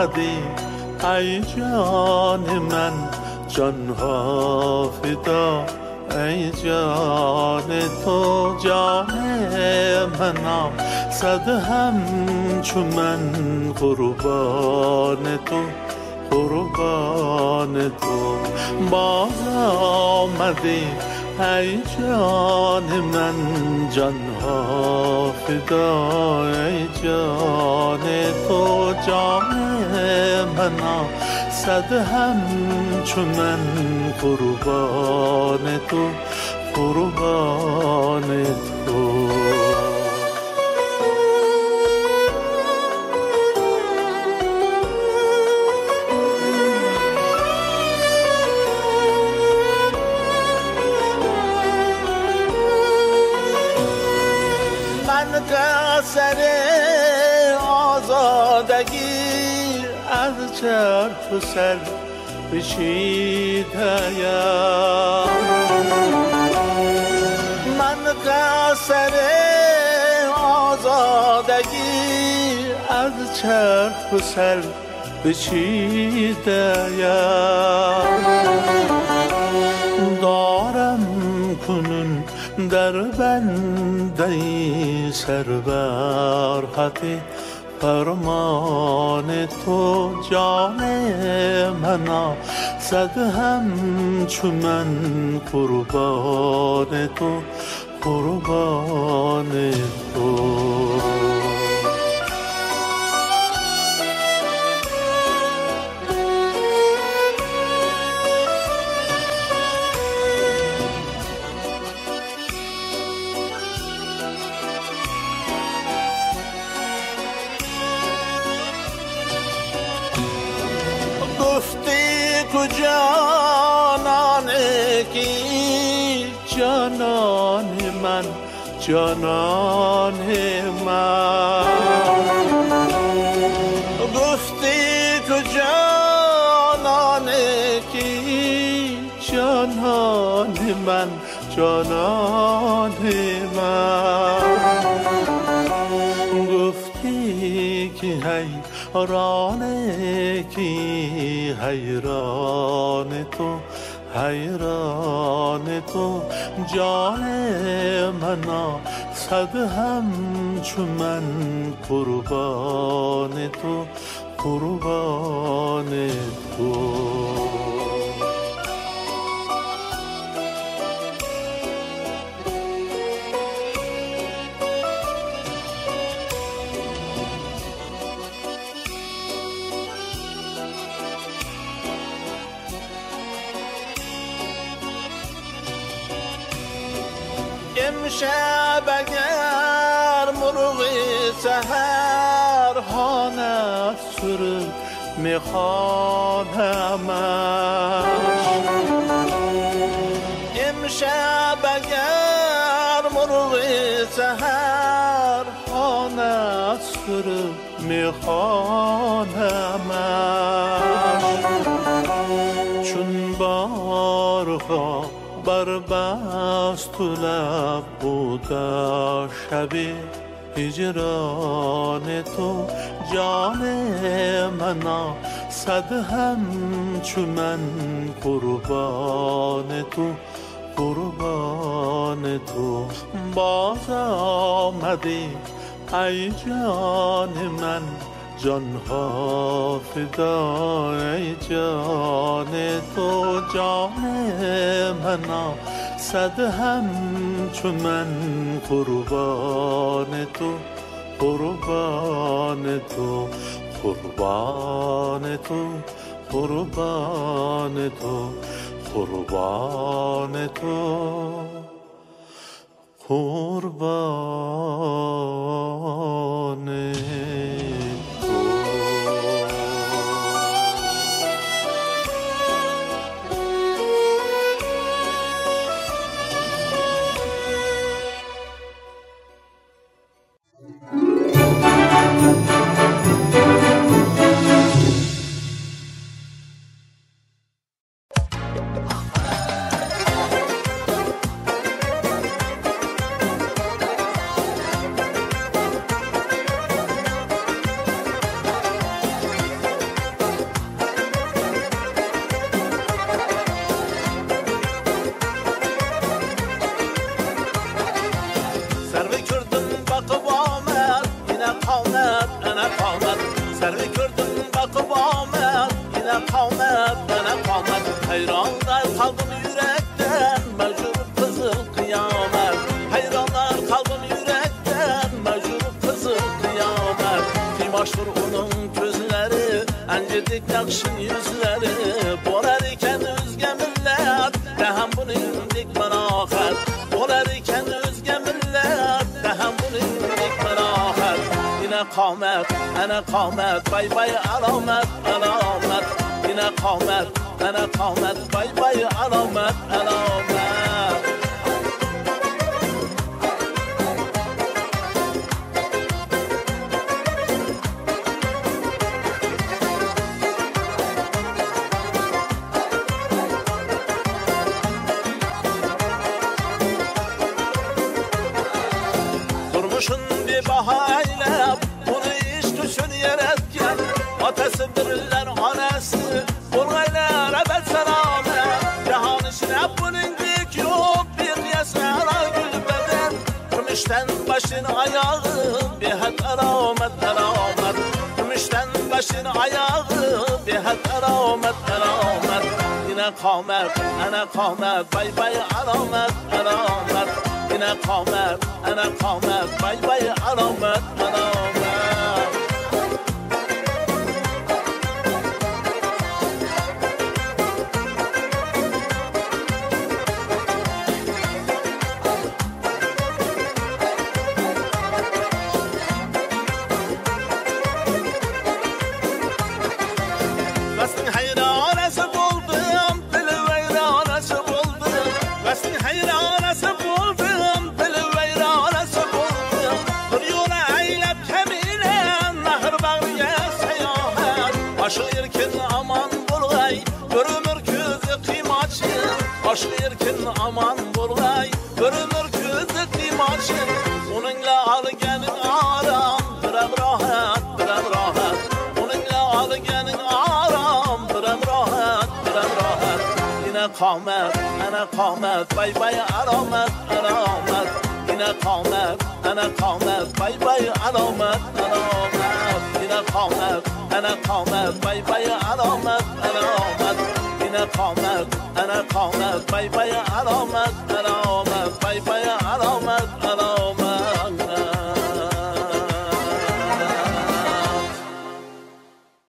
آمدی ای جان من، جانها فدا ای جان تو. جان منا صد همچو من قربان تو، قربان تو. باز آمدی ای جان من، جانها فدا ای جان تو. جان منا صد همچو من قربان تو، قربان تو. من قصر آزادگی از چرخ و سر بچیده‌ام. من قصر آزادگی از چرخ و سر بچیده‌ام. دارم کنون در بنده‌ای سر بر خط فرمان تو. جان منا صد همچو من قربان تو، قربان تو. تو جانان کی جانان من، جانان من. گفتی تو جانان کی جانان من، جانان من. گفتی که حیران کی حیران تو، حیران تو. جان منا صد همچو من قربان تو، قربان تو. امشب اگر مرغ سحر خواند سرود میخوانمش. امشب اگر مرغ سحر خواند سرود میخوانمش. چون بارها بربست و لب بوده شبی هجران تو. جان منا صد همچو من قربان تو، قربان تو. باز آمدی ای جان من، جانها فدا ای جان تو. جان منا صد همچو من قربان تو، قربان تو. قربان تو، قربان تو، قربان تو، قربان سروی کردن bakıp Ahmet yine kavmet bana kavmet hayranlar kaldım yürekten mecbur kızıl kıyamet hayranlar kaldım yürekten mecbur kızıl kıyamet Dimaşdır onun gözleri encidik nakşın yüzleri borar iken özge millet hem bunu indik menaket borar iken özge millet hem bunu indik menaket yine kavmet ana kavmet bay bay alamet alamet yine kavmet ana kavmet bay bay alamet alamet durmuşun bir bahayla bunu iş düşün yaratken atası birler anası bulgaylar ebed selamet cihan işine bunun dik yok bir yasara gül beden gümüşten başın ayağı bir hat alamet alamet gümüşten başın ayağı bir hat alamet alamet yine kavmet ana kavmet bay bay alamet alamet yine kavmet ana kavmet bay bay alamet alamet Vestin hayranesi buldum, dili veyranesi buldum. Vestin hayranesi buldum, dili veyranesi buldum. Bir yola eylep kemine, nehir bağlıya seyahat. Aşık irkin aman bulgay, görünür közü kıymaçın. Aşık irkin aman bulgay, görünür közü kıymaçın. Onunla al gelin aram, biraz rahat, biraz rahat. Onunla al gelin aram, biraz rahat, biraz rahat. Yine kavmet, ana kavmet, bay bay alamet, alamet. Yine kavmet, ana kavmet, bay bay alamet, alamet. Yine kavmet, ana kavmet, bay bay alamet, alamet. Yine kavmet, ana kavmet, bay bay